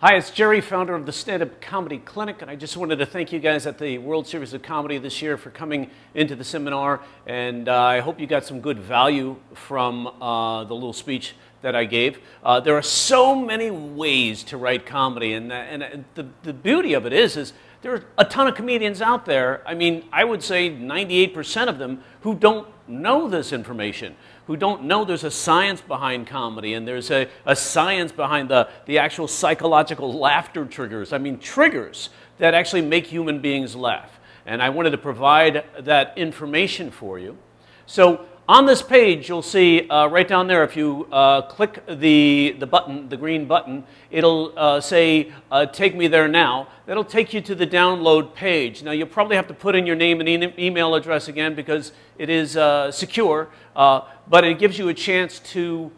Hi, it's Jerry, founder of the Stand-Up Comedy Clinic, and I just wanted to thank you guys at the World Series of Comedy this year for coming into the seminar, and I hope you got some good value from the little speech that I gave. There are so many ways to write comedy, and the beauty of it is there are a ton of comedians out there. I mean, I would say 98% of them who don't know this information, who don't know there's a science behind comedy and there's a science behind the actual psychological laughter triggers. I mean, triggers that actually make human beings laugh. And I wanted to provide that information for you. So on this page, you'll see right down there, if you click the button, the green button, it'll say, take me there now. That'll take you to the download page. Now, you'll probably have to put in your name and email address again because it is secure, but it gives you a chance to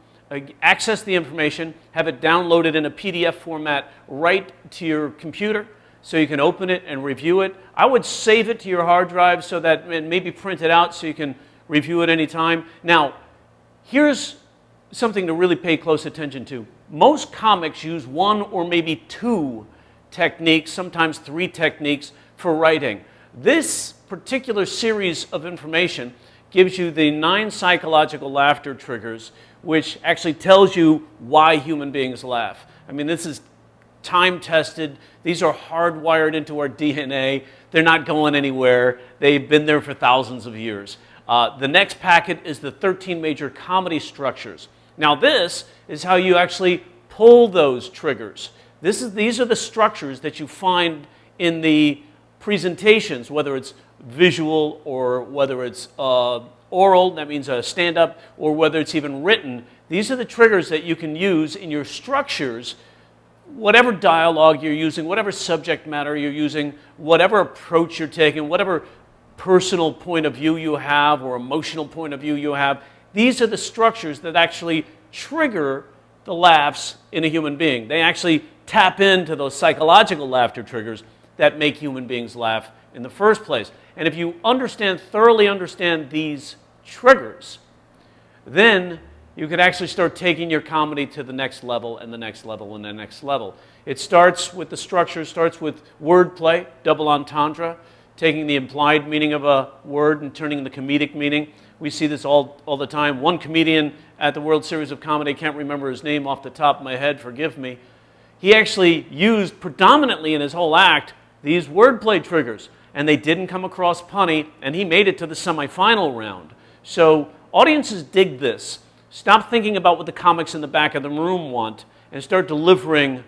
access the information, have it downloaded in a PDF format right to your computer so you can open it and review it. I would save it to your hard drive so that it may be printed out so you can review it anytime. Now, here's something to really pay close attention to. Most comics use one or maybe two techniques, sometimes three techniques for writing. This particular series of information gives you the 9 psychological laughter triggers, which actually tells you why human beings laugh. I mean, this is time-tested. These are hardwired into our DNA. They're not going anywhere. They've been there for thousands of years. The next packet is the 13 major comedy structures. Now this is how you actually pull those triggers. These are the structures that you find in the presentations, whether it's visual or whether it's oral, that means a stand-up, or whether it's even written. These are the triggers that you can use in your structures, whatever dialogue you're using, whatever subject matter you're using, whatever approach you're taking, whatever personal point of view you have or emotional point of view you have. These are the structures that actually trigger the laughs in a human being. They actually tap into those psychological laughter triggers that make human beings laugh in the first place. And if you thoroughly understand these triggers, then you could actually start taking your comedy to the next level and the next level and the next level. It starts with the structure, starts with wordplay, double entendre, taking the implied meaning of a word and turning the comedic meaning. We see this all the time. One comedian at the World Series of Comedy, I can't remember his name off the top of my head, forgive me, he actually used predominantly in his whole act these wordplay triggers, and they didn't come across punny, and he made it to the semifinal round. So audiences dig this. Stop thinking about what the comics in the back of the room want and start delivering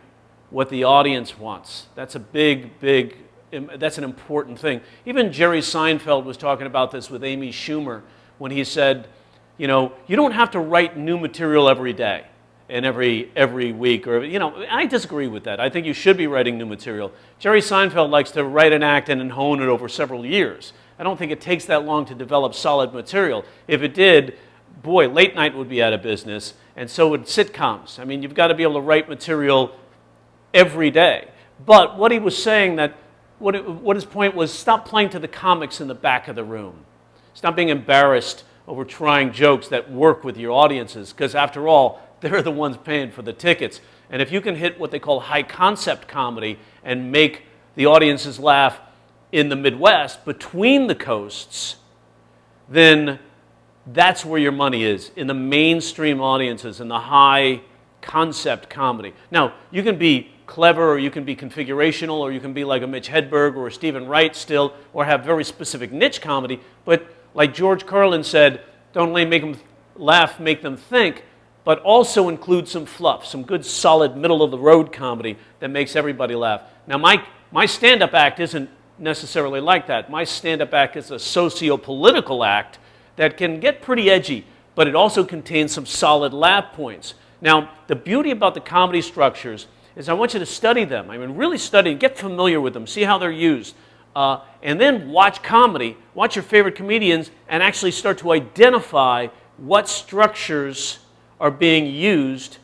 what the audience wants. That's a that's an important thing. Even Jerry Seinfeld was talking about this with Amy Schumer when he said, you know, you don't have to write new material every day and every week. Or, you know, I disagree with that. I think you should be writing new material. Jerry Seinfeld likes to write an act and then hone it over several years. I don't think it takes that long to develop solid material. If it did, boy, late night would be out of business, and so would sitcoms. I mean, you've got to be able to write material every day. But what he was saying what his point was, stop playing to the comics in the back of the room. Stop being embarrassed over trying jokes that work with your audiences, because after all, they're the ones paying for the tickets. And if you can hit what they call high concept comedy and make the audiences laugh in the Midwest, between the coasts, then that's where your money is, in the mainstream audiences, in the high concept comedy. Now, you can be clever, or you can be configurational, or you can be like a Mitch Hedberg or a Stephen Wright still, or have very specific niche comedy. But like George Carlin said, don't only make them laugh, make them think, but also include some fluff, some good solid middle-of-the-road comedy that makes everybody laugh. Now, my stand-up act isn't necessarily like that. My stand-up act is a socio-political act that can get pretty edgy, but it also contains some solid laugh points. Now, the beauty about the comedy structures is I want you to study them. I mean, really study, get familiar with them, see how they're used. And then watch comedy, watch your favorite comedians, and actually start to identify what structures are being used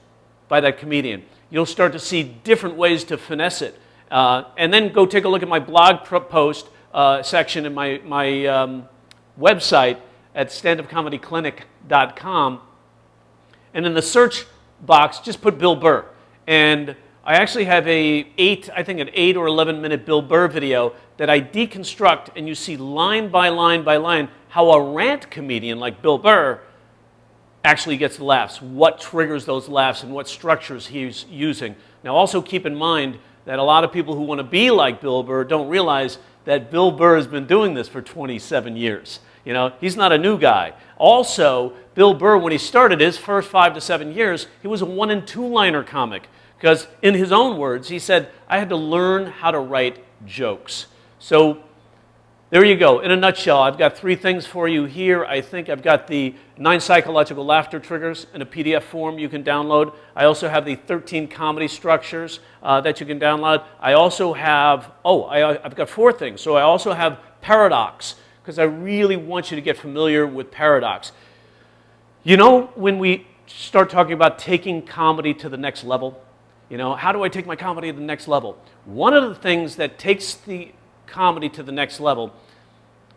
by that comedian. You'll start to see different ways to finesse it. And then go take a look at my blog post section in my website at standupcomedyclinic.com. And in the search box, just put Bill Burr. And I actually have I think an 8 or 11-minute Bill Burr video that I deconstruct, and you see line by line by line how a rant comedian like Bill Burr actually gets laughs, what triggers those laughs, and what structures he's using. Now also keep in mind that a lot of people who want to be like Bill Burr don't realize that Bill Burr has been doing this for 27 years. You know, he's not a new guy. Also, Bill Burr, when he started his first 5 to 7 years, he was a 1- and 2-liner comic. Because in his own words, he said, I had to learn how to write jokes. So there you go. In a nutshell, I've got 3 things for you here. I think I've got the 9 psychological laughter triggers in a PDF form you can download. I also have the 13 comedy structures that you can download. I also have, I've got 4 things. So I also have paradox, because I really want you to get familiar with paradox. You know, when we start talking about taking comedy to the next level, you know, how do I take my comedy to the next level? One of the things that takes the comedy to the next level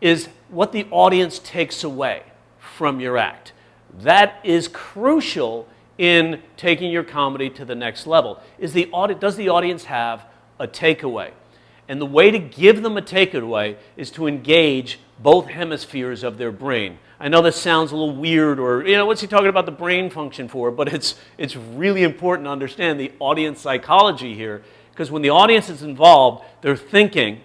is what the audience takes away from your act. That is crucial in taking your comedy to the next level. Does the audience have a takeaway? And the way to give them a takeaway is to engage both hemispheres of their brain. I know this sounds a little weird, or, you know, what's he talking about the brain function for? But it's really important to understand the audience psychology here, because when the audience is involved, they're thinking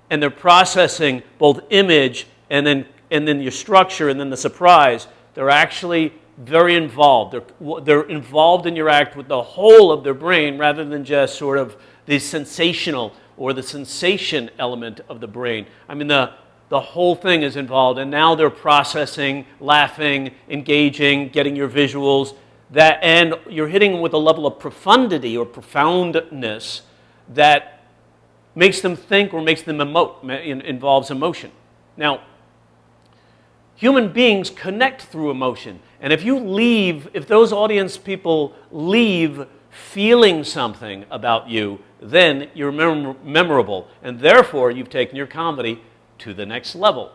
and they're processing both image and then your structure and then the surprise. They're actually very involved. They're involved in your act with the whole of their brain rather than just sort of the sensational or the sensation element of the brain. I mean, the whole thing is involved, and now they're processing, laughing, engaging, getting your visuals, and you're hitting them with a level of profundity or profoundness that makes them think or makes them emote, involves emotion. Now, human beings connect through emotion, and if those audience people leave feeling something about you, then you're memorable, and therefore you've taken your comedy to the next level.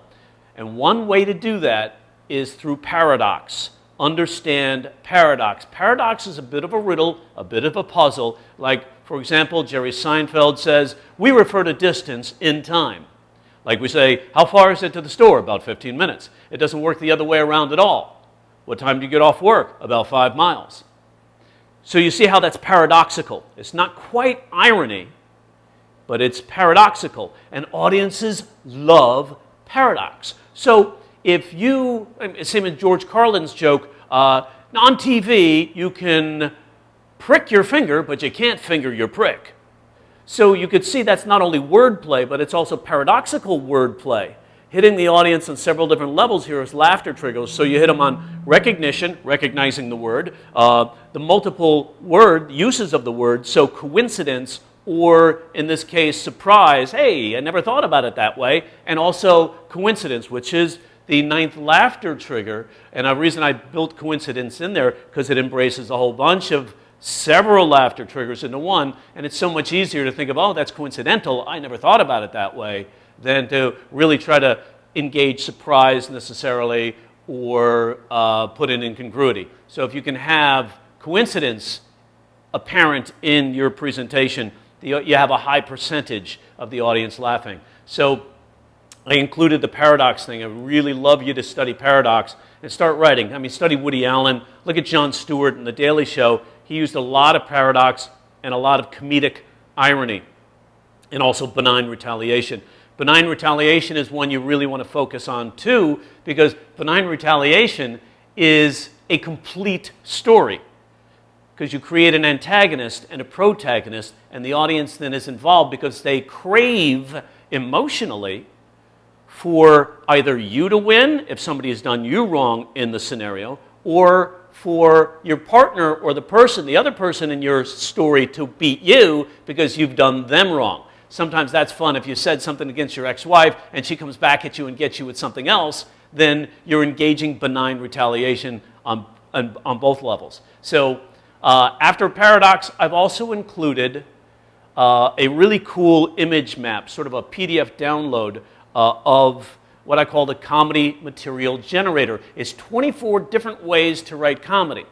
And one way to do that is through paradox. Understand paradox. Paradox is a bit of a riddle, a bit of a puzzle. Like, for example, Jerry Seinfeld says, we refer to distance in time. Like we say, how far is it to the store? About 15 minutes. It doesn't work the other way around at all. What time do you get off work? About 5 miles. So you see how that's paradoxical. It's not quite irony, but it's paradoxical. And audiences love paradox. So if you, same as George Carlin's joke, on TV you can prick your finger, but you can't finger your prick. So you could see that's not only wordplay, but it's also paradoxical wordplay. Hitting the audience on several different levels here is laughter triggers. So you hit them on recognition, recognizing the word, the multiple word uses of the word, so coincidence, or in this case, surprise, hey, I never thought about it that way, and also coincidence, which is the 9th laughter trigger. And the reason I built coincidence in there, because it embraces a whole bunch of several laughter triggers into one, and it's so much easier to think of, oh, that's coincidental, I never thought about it that way, than to really try to engage surprise necessarily or put in incongruity. So if you can have coincidence apparent in your presentation, you have a high percentage of the audience laughing. So I included the paradox thing. I really love you to study paradox and start writing. I mean, study Woody Allen. Look at Jon Stewart in The Daily Show. He used a lot of paradox and a lot of comedic irony and also benign retaliation. Benign retaliation is one you really want to focus on too, because benign retaliation is a complete story. Because you create an antagonist and a protagonist, and the audience then is involved because they crave emotionally for either you to win, if somebody has done you wrong in the scenario, or for your partner or the other person in your story to beat you because you've done them wrong. Sometimes that's fun. If you said something against your ex-wife and she comes back at you and gets you with something else, then you're engaging benign retaliation on both levels. So after paradox, I've also included a really cool image map, sort of a PDF download of what I call the comedy material generator. It's 24 different ways to write comedy.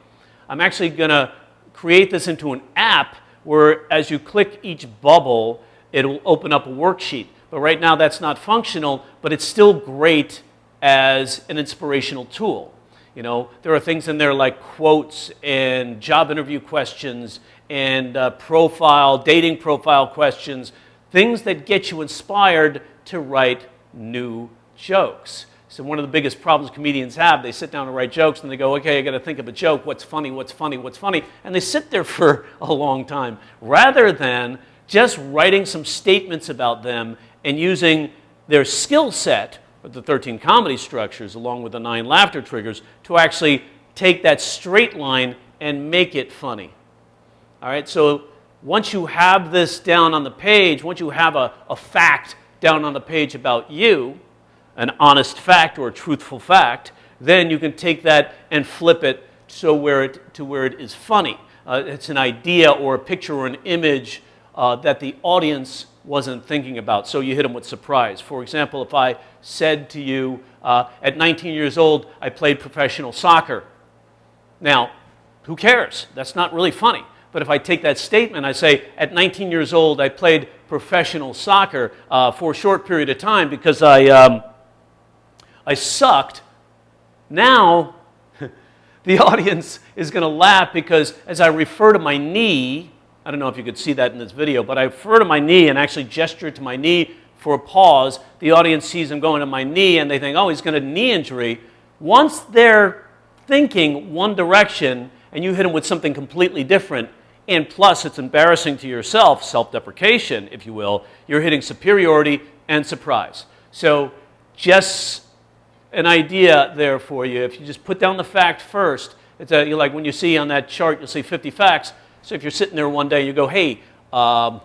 I'm actually going to create this into an app where as you click each bubble, it'll open up a worksheet. But right now that's not functional, but it's still great as an inspirational tool. You know, there are things in there like quotes and job interview questions and dating profile questions, things that get you inspired to write new jokes. So one of the biggest problems comedians have, they sit down to write jokes and they go, okay, I got to think of a joke, what's funny, what's funny, what's funny, and they sit there for a long time, rather than just writing some statements about them and using their skill set, the 13 comedy structures along with the 9 laughter triggers, to actually take that straight line and make it funny. All right, so once you have this down on the page, once you have a fact down on the page about you, an honest fact or a truthful fact, then you can take that and flip it to where it is funny. It's an idea or a picture or an image that the audience wasn't thinking about, so you hit them with surprise. For example, if I said to you, at 19 years old, I played professional soccer. Now, who cares? That's not really funny. But if I take that statement, I say, at 19 years old, I played professional soccer for a short period of time because I sucked. Now, the audience is going to laugh because as I refer to my knee, I don't know if you could see that in this video, but I refer to my knee and actually gesture to my knee for a pause. The audience sees him going to my knee and they think, oh, he's got a knee injury. Once they're thinking one direction and you hit them with something completely different, and plus it's embarrassing to yourself, self-deprecation, if you will, you're hitting superiority and surprise. So just an idea there for you. If you just put down the fact first, it's like when you see on that chart, you'll see 50 facts. So if you're sitting there one day and you go, hey, I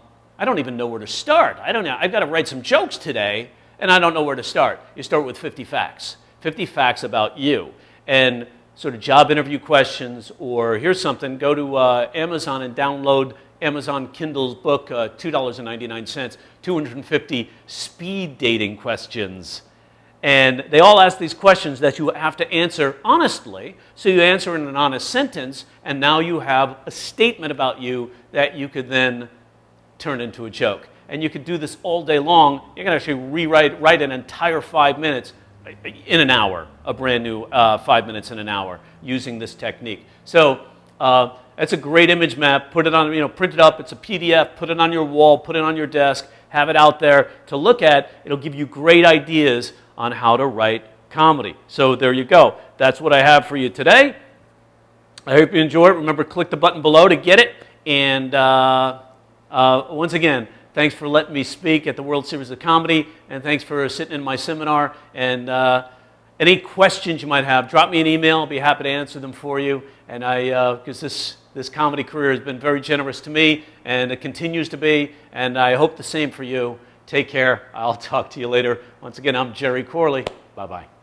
don't even know where to start. I don't know. I've got to write some jokes today, and I don't know where to start. You start with 50 facts. 50 facts about you. And sort of job interview questions, or here's something, go to Amazon and download Amazon Kindle's book, $2.99, 250 speed dating questions. And they all ask these questions that you have to answer honestly. So you answer in an honest sentence, and now you have a statement about you that you could then turn into a joke. And you could do this all day long. You can actually write an entire 5 minutes in an hour, a brand new 5 minutes in an hour using this technique. So that's a great image map. Put it on, print it up. It's a PDF. Put it on your wall. Put it on your desk. Have it out there to look at. It'll give you great ideas on how to write comedy. So there you go. That's what I have for you today. I hope you enjoy it. Remember, click the button below to get it. And once again, thanks for letting me speak at the World Series of Comedy, and thanks for sitting in my seminar. And any questions you might have, drop me an email. I'll be happy to answer them for you. And because this comedy career has been very generous to me, and it continues to be, and I hope the same for you. Take care. I'll talk to you later. Once again, I'm Jerry Corley. Bye-bye.